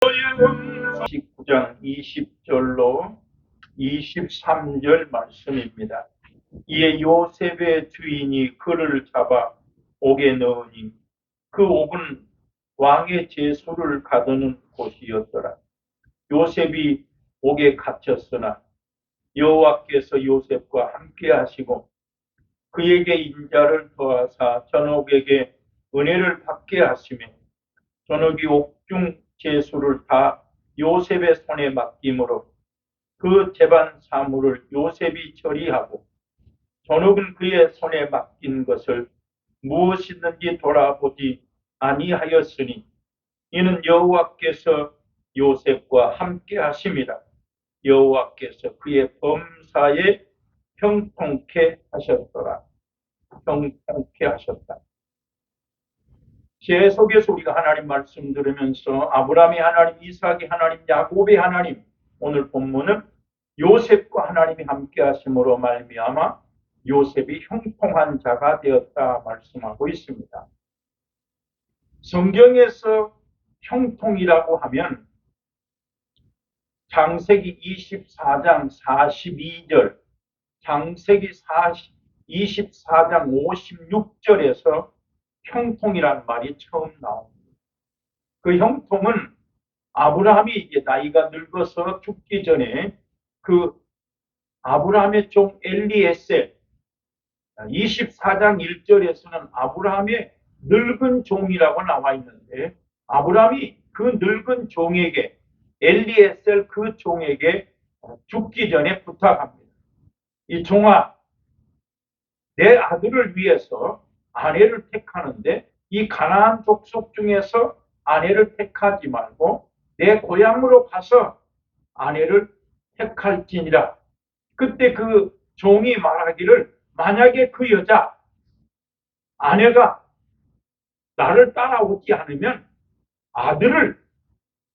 19장 20절로 23절 말씀입니다. 이에 요셉의 주인이 그를 잡아 옥에 넣으니 그 옥은 왕의 제수를 가두는 곳이었더라. 요셉이 옥에 갇혔으나 여호와께서 요셉과 함께 하시고 그에게 인자를 더하사 전옥에게 은혜를 받게 하시며 전옥이 옥중 제수를 다 요셉의 손에 맡김으로 그 재반 사물을 요셉이 처리하고 전옥은 그의 손에 맡긴 것을 무엇이든지 돌아보지 아니하였으니 이는 여호와께서 요셉과 함께 하심이라. 여호와께서 그의 범사에 형통케 하셨더라. 형통케 하셨다. 계속해서 우리가 하나님 말씀 들으면서 아브라함의 하나님, 이삭의 하나님, 야곱의 하나님, 오늘 본문은 요셉과 하나님이 함께 하심으로 말미암아 요셉이 형통한 자가 되었다 말씀하고 있습니다. 성경에서 형통이라고 하면 창세기 24장 42절, 창세기 24장 56절에서 형통이라는 말이 처음 나옵니다. 그 형통은 아브라함이 이제 나이가 늙어서 죽기 전에 그 아브라함의 종 엘리에셀 24장 1절에서는 아브라함의 늙은 종이라고 나와 있는데 아브라함이 그 늙은 종에게 엘리에셀 그 종에게 죽기 전에 부탁합니다. 이 종아, 내 아들을 위해서 아내를 택하는데 이 가나안 족속 중에서 아내를 택하지 말고 내 고향으로 가서 아내를 택할지니라. 그때 그 종이 말하기를 만약에 그 여자 아내가 나를 따라오지 않으면 아들을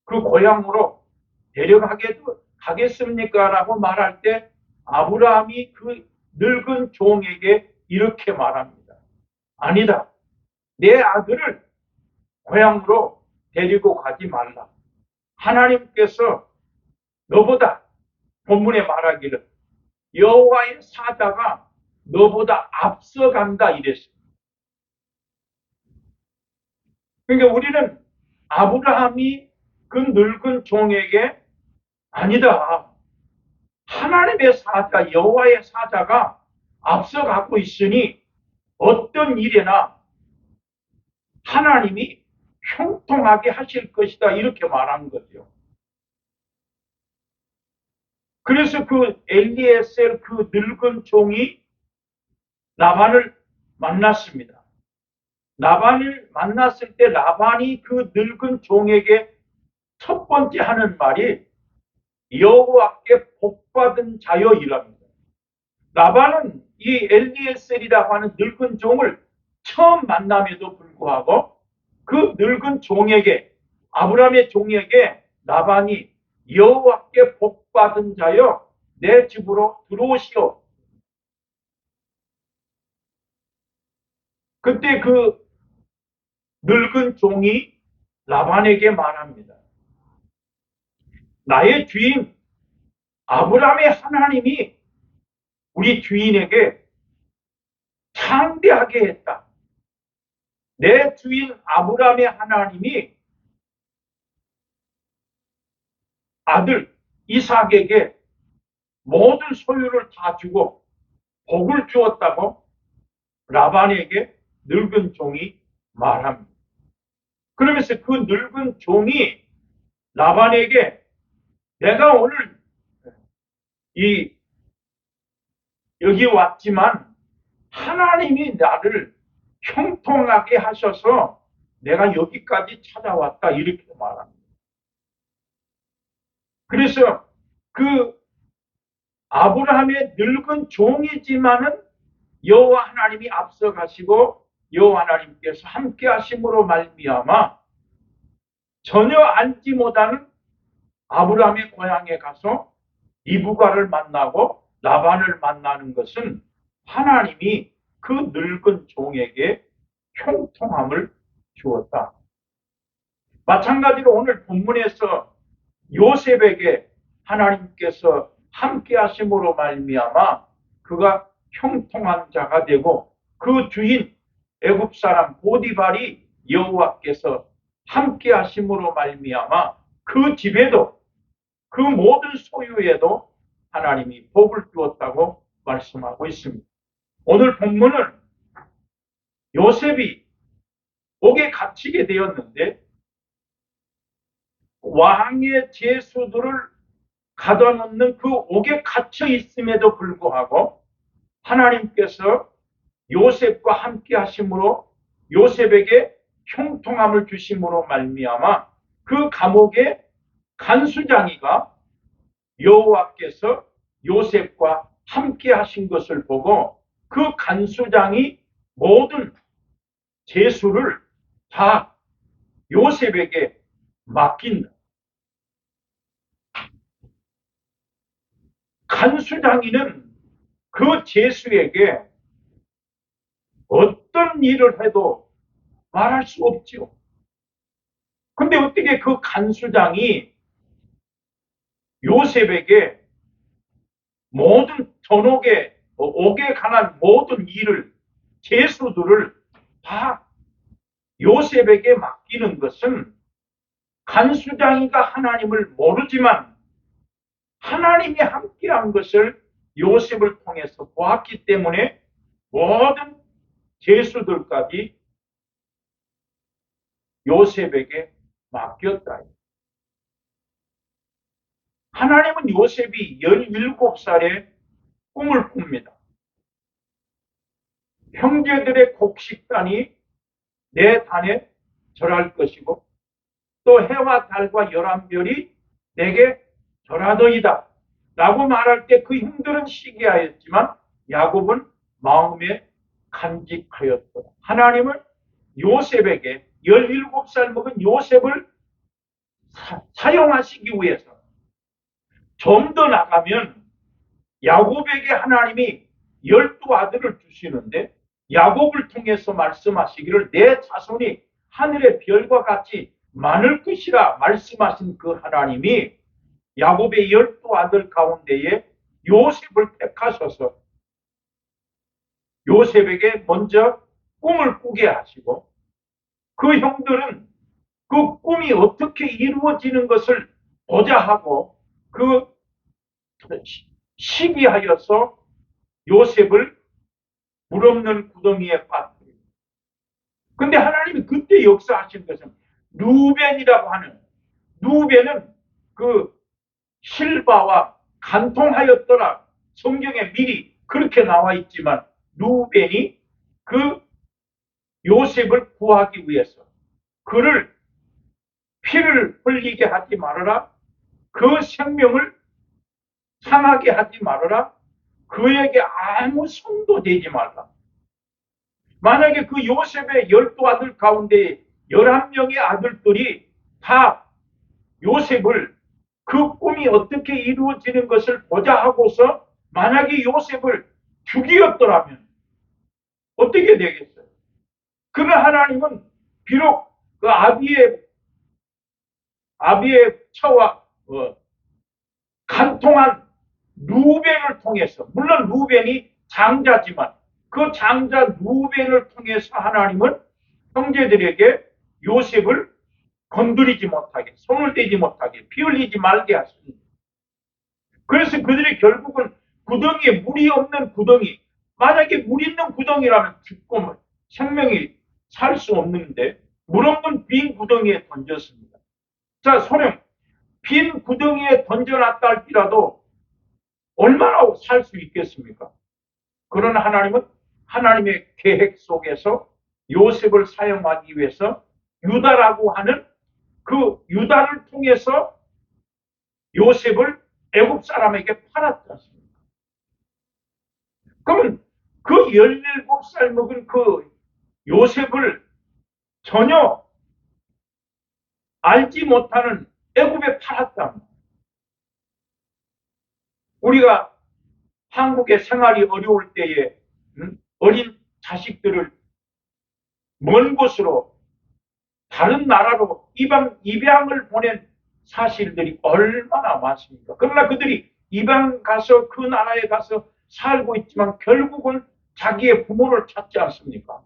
그 고향으로 데려가겠습니까? 라고 말할 때 아브라함이 그 늙은 종에게 이렇게 말합니다. 아니다. 내 아들을 고향으로 데리고 가지 말라. 하나님께서 너보다 본문에 말하기를 여호와의 사자가 너보다 앞서간다 이랬습니다. 그러니까 우리는 아브라함이 그 늙은 종에게 아니다. 하나님의 사자, 여호와의 사자가 앞서가고 있으니 어떤 일에나 하나님이 형통하게 하실 것이다 이렇게 말한 거죠. 그래서 그 엘리에셀 그 늙은 종이 라반을 만났습니다. 라반을 만났을 때 라반이 그 늙은 종에게 첫 번째 하는 말이 여호와께 복받은 자여 이랍니다. 라반은 이 엘리에셀이라고 하는 늙은 종을 처음 만남에도 불구하고 그 늙은 종에게 아브라함의 종에게 라반이 여호와께 복받은 자여 내 집으로 들어오시오. 그때 그 늙은 종이 라반에게 말합니다. 나의 주인 아브라함의 하나님이 우리 주인에게 창대하게 했다. 내 주인 아브라함의 하나님이 아들 이삭에게 모든 소유를 다 주고 복을 주었다고 라반에게 늙은 종이 말합니다. 그러면서 그 늙은 종이 라반에게 내가 오늘 여기 왔지만 하나님이 나를 형통하게 하셔서 내가 여기까지 찾아왔다 이렇게 말합니다. 그래서 그 아브라함의 늙은 종이지만은 여호와 하나님이 앞서가시고 여호와 하나님께서 함께 하심으로 말미암아 전혀 알지 못하는 아브라함의 고향에 가서 리브가를 만나고 라반을 만나는 것은 하나님이 그 늙은 종에게 형통함을 주었다. 마찬가지로 오늘 본문에서 요셉에게 하나님께서 함께 하심으로 말미암아 그가 형통한 자가 되고 그 주인 애굽 사람 보디발이 여호와께서 함께 하심으로 말미암아 그 집에도 그 모든 소유에도 하나님이 복을 주었다고 말씀하고 있습니다. 오늘 본문은 요셉이 옥에 갇히게 되었는데 왕의 제수들을 가둬놓는 그 옥에 갇혀 있음에도 불구하고 하나님께서 요셉과 함께 하심으로 요셉에게 형통함을 주심으로 말미암아 그 감옥의 간수장이가 여호와께서 요셉과 함께 하신 것을 보고 그 간수장이 모든 제수를 다 요셉에게 맡긴다. 간수장이는 그 제수에게 어떤 일을 해도 말할 수 없죠. 근데 어떻게 그 간수장이 요셉에게 모든 전옥에 옥에 관한 모든 일을 제수들을 다 요셉에게 맡기는 것은 간수장이가 하나님을 모르지만 하나님이 함께한 것을 요셉을 통해서 보았기 때문에 모든 제수들까지 요셉에게 맡겼다. 하나님은 요셉이 17살에 꿈을 꿉니다. 형제들의 곡식단이 내 단에 절할 것이고 또 해와 달과 11별이 내게 절하더이다 라고 말할 때 그 형들은 시기하였지만 야곱은 마음에 간직하였더라. 하나님은 요셉에게 17살 먹은 요셉을 사용하시기 위해서 좀 더 나가면 야곱에게 하나님이 12아들을 주시는데 야곱을 통해서 말씀하시기를 내 자손이 하늘의 별과 같이 많을 것이라 말씀하신 그 하나님이 야곱의 12아들 가운데에 요셉을 택하셔서 요셉에게 먼저 꿈을 꾸게 하시고 그 형들은 그 꿈이 어떻게 이루어지는 것을 보자 하고 그 시기하여서 요셉을 물 없는 구덩이에 빠뜨립니다. 근데 하나님이 그때 역사하신 것은 루벤이라고 하는, 루벤은 그 실바와 간통하였더라. 성경에 미리 그렇게 나와 있지만 루벤이 그 요셉을 구하기 위해서 그를 피를 흘리게 하지 말아라. 그 생명을 상하게 하지 말아라. 그에게 아무 손도 대지 말라. 만약에 그 요셉의 12아들 가운데 11명의 아들들이 다 요셉을 그 꿈이 어떻게 이루어지는 것을 보자 하고서 만약에 요셉을 죽이었더라면 어떻게 되겠어요? 그러나 하나님은 비록 그 아비의 처와 간통한 루벤을 통해서, 물론 루벤이 장자지만 그 장자 루벤을 통해서 하나님은 형제들에게 요셉을 건드리지 못하게, 손을 떼지 못하게, 피 흘리지 말게 하십니다. 그래서 그들이 결국은 구덩이에 물이 없는 구덩이, 만약에 물 있는 구덩이라면 죽고 생명이 살 수 없는데 물 없는 빈 구덩이에 던졌습니다. 자, 소령 빈 구덩이에 던져놨다 할지라도 얼마나 살 수 있겠습니까? 그러나 하나님은 하나님의 계획 속에서 요셉을 사용하기 위해서 유다라고 하는 그 유다를 통해서 요셉을 애굽 사람에게 팔았지 않습니까? 그러면 그 17살 먹은 그 요셉을 전혀 알지 못하는 애굽에 팔았다. 우리가 한국의 생활이 어려울 때에 어린 자식들을 먼 곳으로 다른 나라로 입양을 보낸 사실들이 얼마나 많습니까? 그러나 그들이 입양 가서 그 나라에 가서 살고 있지만 결국은 자기의 부모를 찾지 않습니까?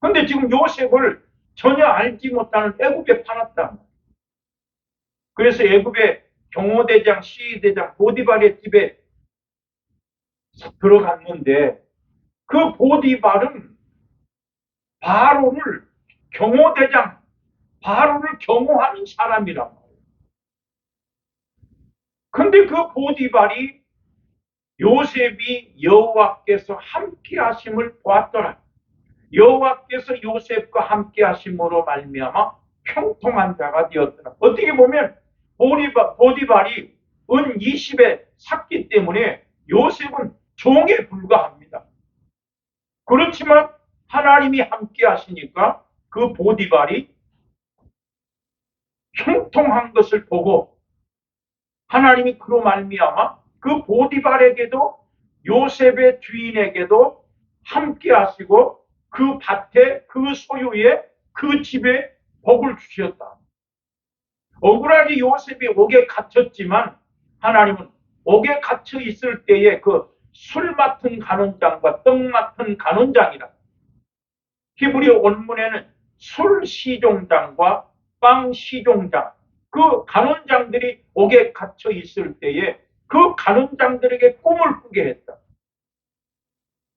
근데 지금 요셉을 전혀 알지 못하는 애굽에 팔았다. 그래서 애굽의 경호대장, 시위대장 보디발의 집에 들어갔는데 그 보디발은 바로를 경호대장, 바로를 경호하는 사람이란 말이에요. 근데 그 보디발이 요셉이 여호와께서 함께 하심을 보았더라. 여호와께서 요셉과 함께 하심으로 말미암아 형통한 자가 되었더라. 어떻게 보면 보디발이 은 20에 샀기 때문에 요셉은 종에 불과합니다. 그렇지만 하나님이 함께 하시니까 그 보디발이 형통한 것을 보고 하나님이 그로 말미암아 그 보디발에게도 요셉의 주인에게도 함께 하시고 그 밭에 그 소유에 그 집에 복을 주셨다. 억울하게 요셉이 옥에 갇혔지만 하나님은 옥에 갇혀 있을 때에 그 술 맡은 간원장과 떡 맡은 간원장이라 히브리어 원문에는 술 시종장과 빵 시종장 그 간원장들이 옥에 갇혀 있을 때에 그 간원장들에게 꿈을 꾸게 했다.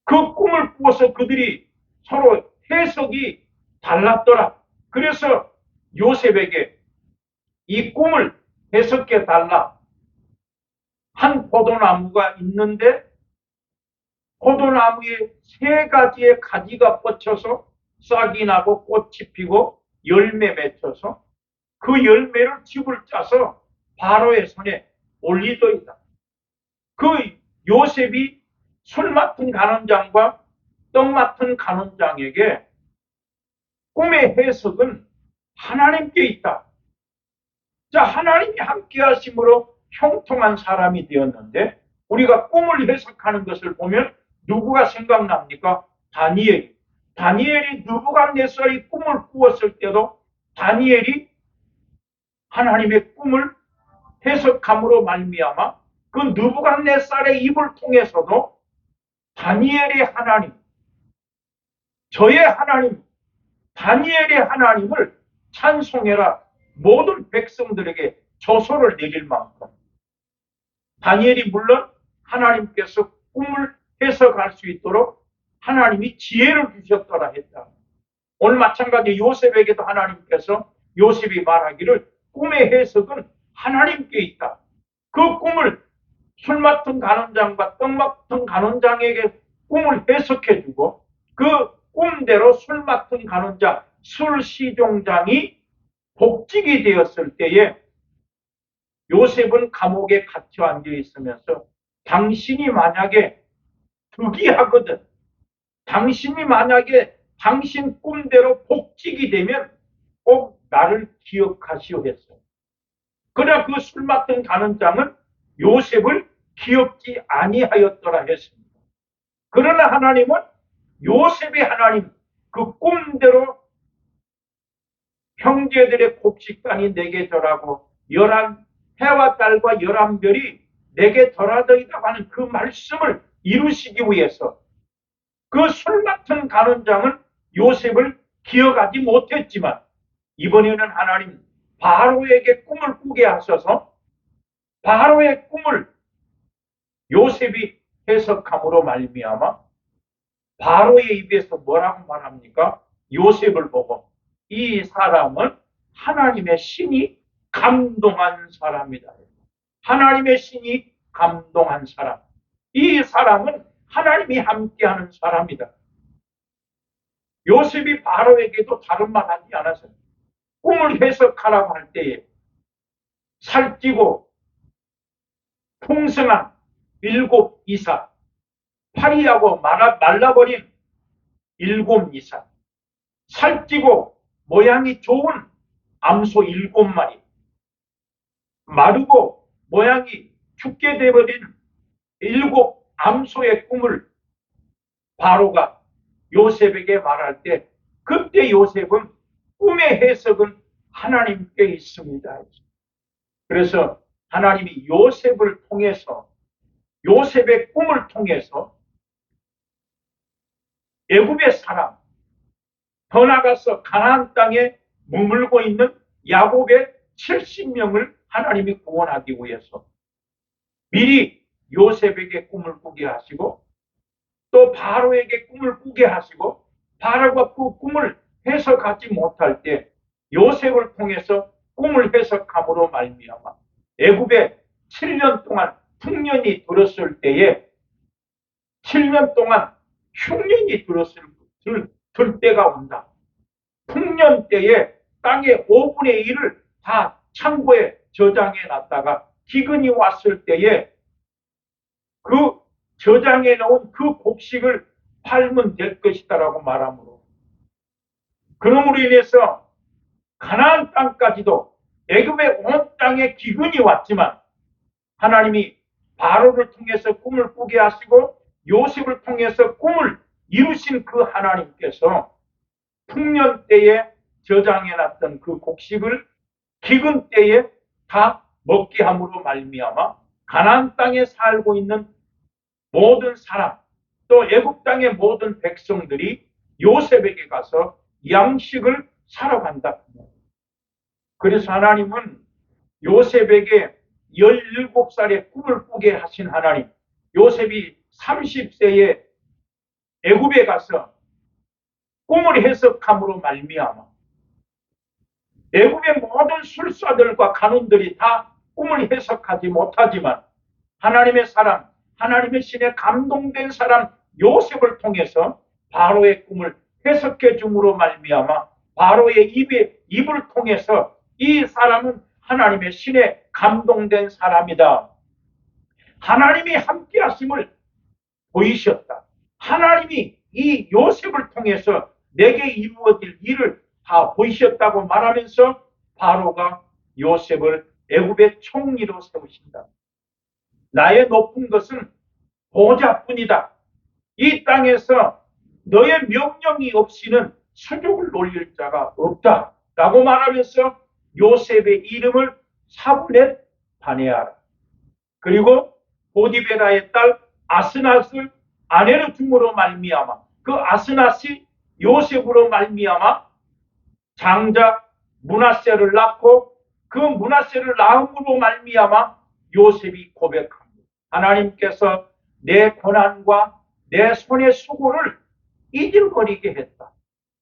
그 꿈을 꾸어서 그들이 서로 해석이 달랐더라. 그래서 요셉에게 이 꿈을 해석해 달라. 한 포도나무가 있는데 포도나무에 3가지의 가지가 뻗쳐서 싹이 나고 꽃이 피고 열매 맺혀서 그 열매를 즙을 짜서 바로의 손에 올리더이다. 그 요셉이 술 맡은 간원장과 떡 맡은 간원장에게 꿈의 해석은 하나님께 있다. 자, 하나님이 함께 하심으로 형통한 사람이 되었는데 우리가 꿈을 해석하는 것을 보면 누구가 생각납니까? 다니엘이. 다니엘이 느부갓네살이 꿈을 꾸었을 때도 다니엘이 하나님의 꿈을 해석함으로 말미암아 그 느부갓네살의 입을 통해서도 다니엘의 하나님, 저의 하나님, 다니엘의 하나님을 찬송해라 모든 백성들에게 조소를 내릴 만큼 다니엘이 물론 하나님께서 꿈을 해석할 수 있도록 하나님이 지혜를 주셨더라 했다. 오늘 마찬가지 요셉에게도 하나님께서 요셉이 말하기를 꿈의 해석은 하나님께 있다. 그 꿈을 술 맡은 간원장과 떡 맡은 간원장에게 꿈을 해석해주고 그 꿈대로 술 맡은 간원장, 술 시종장이 복직이 되었을 때에 요셉은 감옥에 갇혀 앉아 있으면서 당신이 만약에 득이하거든, 당신이 만약에 당신 꿈대로 복직이 되면 꼭 나를 기억하시오 했어요. 그러나 그 술 맡은 간원장은 요셉을 기억지 아니하였더라 했습니다. 그러나 하나님은 요셉의 하나님, 그 꿈대로 형제들의 곡식단이 내게 절하고 11해와 달과 11별이 내게 절하더이다고 하는 그 말씀을 이루시기 위해서 그 술 맡은 간원장은 요셉을 기억하지 못했지만 이번에는 하나님 바로에게 꿈을 꾸게 하셔서 바로의 꿈을 요셉이 해석함으로 말미암아 바로의 입에서 뭐라고 말합니까? 요셉을 보고 이 사람은 하나님의 신이 감동한 사람이다. 하나님의 신이 감동한 사람. 이 사람은 하나님이 함께하는 사람이다. 요셉이 바로에게도 다른 말 하지 않았어요. 꿈을 해석하라고 할 때에 살찌고 풍성한 7 이사, 파리하고 말라버린 7 이사, 살찌고 모양이 좋은 암소 7마리, 마르고 모양이 죽게 되어버린 7 암소의 꿈을 바로가 요셉에게 말할 때 그때 요셉은 꿈의 해석은 하나님께 있습니다. 그래서 하나님이 요셉을 통해서, 요셉의 꿈을 통해서 애굽의 사람, 더 나아가서 가나안 땅에 머물고 있는 야곱의 70명을 하나님이 구원하기 위해서 미리 요셉에게 꿈을 꾸게 하시고, 또 바로에게 꿈을 꾸게 하시고, 바로가 그 꿈을 해석하지 못할 때 요셉을 통해서 꿈을 해석함으로 말미암아 애굽에 7년 동안 풍년이 들었을 때에 7년 동안 흉년이 들 때가 온다. 풍년 때에 땅의 5분의 1을 다 창고에 저장해 놨다가 기근이 왔을 때에 그 저장해 놓은 그 곡식을 팔면 될 것이다라고 말하므로, 그러므로 인해서 가나안 땅까지도 애굽의 온 땅에 기근이 왔지만 하나님이 바로를 통해서 꿈을 꾸게 하시고 요셉을 통해서 꿈을 이루신 그 하나님께서 풍년 때에 저장해 놨던 그 곡식을 기근 때에 다 먹게 함으로 말미암아 가나안 땅에 살고 있는 모든 사람, 또 애굽 땅의 모든 백성들이 요셉에게 가서 양식을 사러 간다. 그래서 하나님은 요셉에게 17살에 꿈을 꾸게 하신 하나님, 요셉이 30세에 애굽에 가서 꿈을 해석함으로 말미암아 애굽의 모든 술사들과 간원들이 다 꿈을 해석하지 못하지만 하나님의 사람, 하나님의 신에 감동된 사람 요셉을 통해서 바로의 꿈을 해석해 줌으로 말미암아 바로의 입을 통해서 이 사람은 하나님의 신에 감동된 사람이다. 하나님이 함께 하심을 보이셨다. 하나님이 이 요셉을 통해서 내게 이루어질 일을 다 보이셨다고 말하면서 바로가 요셉을 애굽의 총리로 세우신다. 나의 높은 것은 보좌뿐이다. 이 땅에서 너의 명령이 없이는 수족을 놀릴 자가 없다. 라고 말하면서 요셉의 이름을 사분에 반해하라. 그리고 보디베라의 딸 아스낫을 아내로 줌으로 말미암아 그 아스낫이 요셉으로 말미암아 장자 므낫세를 낳고 그 므낫세를 낳음으로 말미암아 요셉이 고백합니다. 하나님께서 내 고난과 내 손의 수고를 잊어버리게 했다.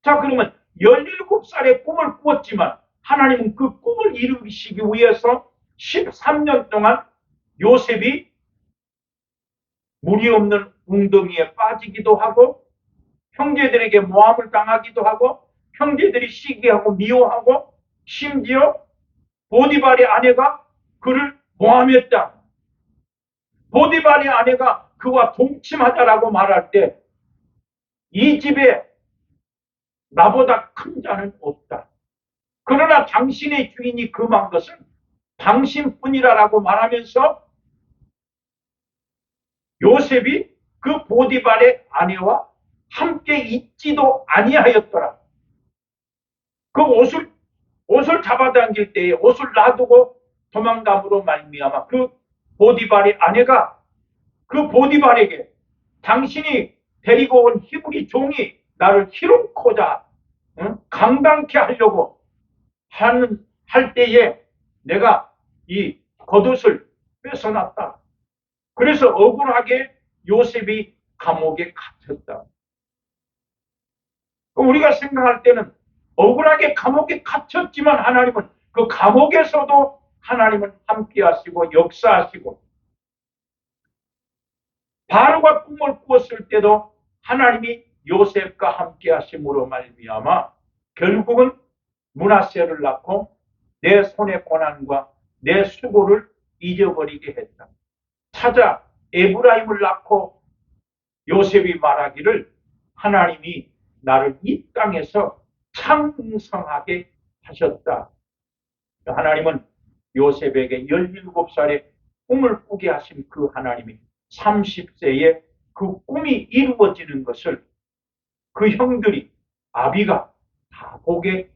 자, 그러면 17살에 꿈을 꾸었지만 하나님은 그 꿈을 이루시기 위해서 13년 동안 요셉이 물이 없는 웅덩이에 빠지기도 하고 형제들에게 모함을 당하기도 하고 형제들이 시기하고 미워하고 심지어 보디발의 아내가 그를 모함했다. 보디발의 아내가 그와 동침하자라고 말할 때 이 집에 나보다 큰 자는 없다. 그러나 당신의 주인이 금한 것은 당신뿐이라라고 말하면서 요셉이 그 보디발의 아내와 함께 있지도 아니하였더라. 그 옷을 잡아당길 때에 옷을 놔두고 도망감으로 말미암아 그 보디발의 아내가 그 보디발에게 당신이 데리고 온 히브리 종이 나를 희롱코자 강당케 하려고 할 때에 내가 이 겉옷을 뺏어놨다. 그래서 억울하게 요셉이 감옥에 갇혔다. 우리가 생각할 때는 억울하게 감옥에 갇혔지만 하나님은 그 감옥에서도 하나님은 함께 하시고 역사하시고 바로가 꿈을 꾸었을 때도 하나님이 요셉과 함께 하심으로 말미암아 결국은 므낫세를 낳고 내 손의 고난과 내 수고를 잊어버리게 했다. 찾아 에브라임을 낳고 요셉이 말하기를 하나님이 나를 이 땅에서 창성하게 하셨다. 하나님은 요셉에게 17살에 꿈을 꾸게 하신 그 하나님이 30세에 그 꿈이 이루어지는 것을 그 형들이 아비가 다 보게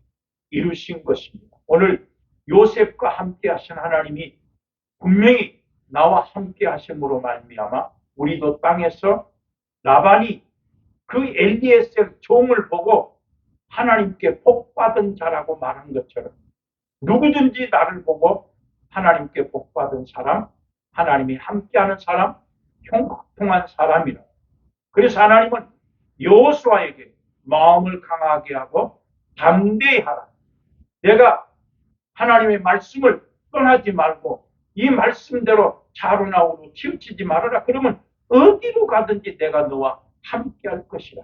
이루신 것입니다. 오늘 요셉과 함께 하신 하나님이 분명히 나와 함께 하심으로 말미암아 우리도 땅에서 라반이 그 엘리에셀 종을 보고 하나님께 복받은 자라고 말한 것처럼 누구든지 나를 보고 하나님께 복받은 사람, 하나님이 함께하는 사람, 형통한 사람이라. 그래서 하나님은 여호수아에게 마음을 강하게 하고 담대히 하라. 내가 하나님의 말씀을 떠나지 말고 이 말씀대로 좌로나우로 치우치지 말아라. 그러면 어디로 가든지 내가 너와 함께할 것이라.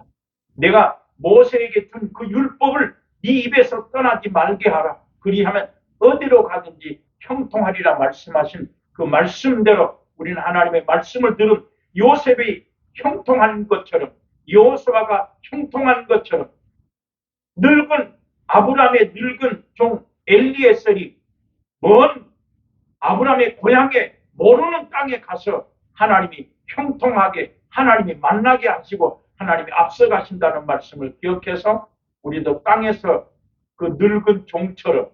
내가 모세에게 준 그 율법을 네 입에서 떠나지 말게 하라. 그리하면 어디로 가든지 형통하리라 말씀하신 그 말씀대로 우리는 하나님의 말씀을 들은 요셉이 형통한 것처럼 여호수아가 형통한 것처럼 늙은 아브라함의 늙은 종 엘리에셀이 먼 아브라함의 고향에 모르는 땅에 가서 하나님이 형통하게 하나님이 만나게 하시고 하나님이 앞서가신다는 말씀을 기억해서 우리도 땅에서 그 늙은 종처럼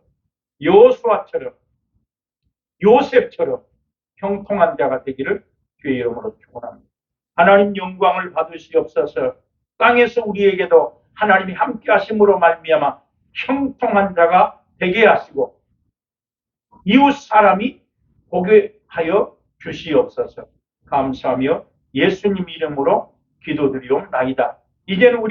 여호수아처럼 요셉처럼 형통한 자가 되기를 주의 이름으로 축원합니다. 하나님 영광을 받으시옵소서. 땅에서 우리에게도 하나님이 함께 하심으로 말미암아 형통한 자가 되게 하시고 이웃 사람이 보게 하여 주시옵소서. 감사하며 예수님 이름으로 기도드리옵나이다. 이제는 우리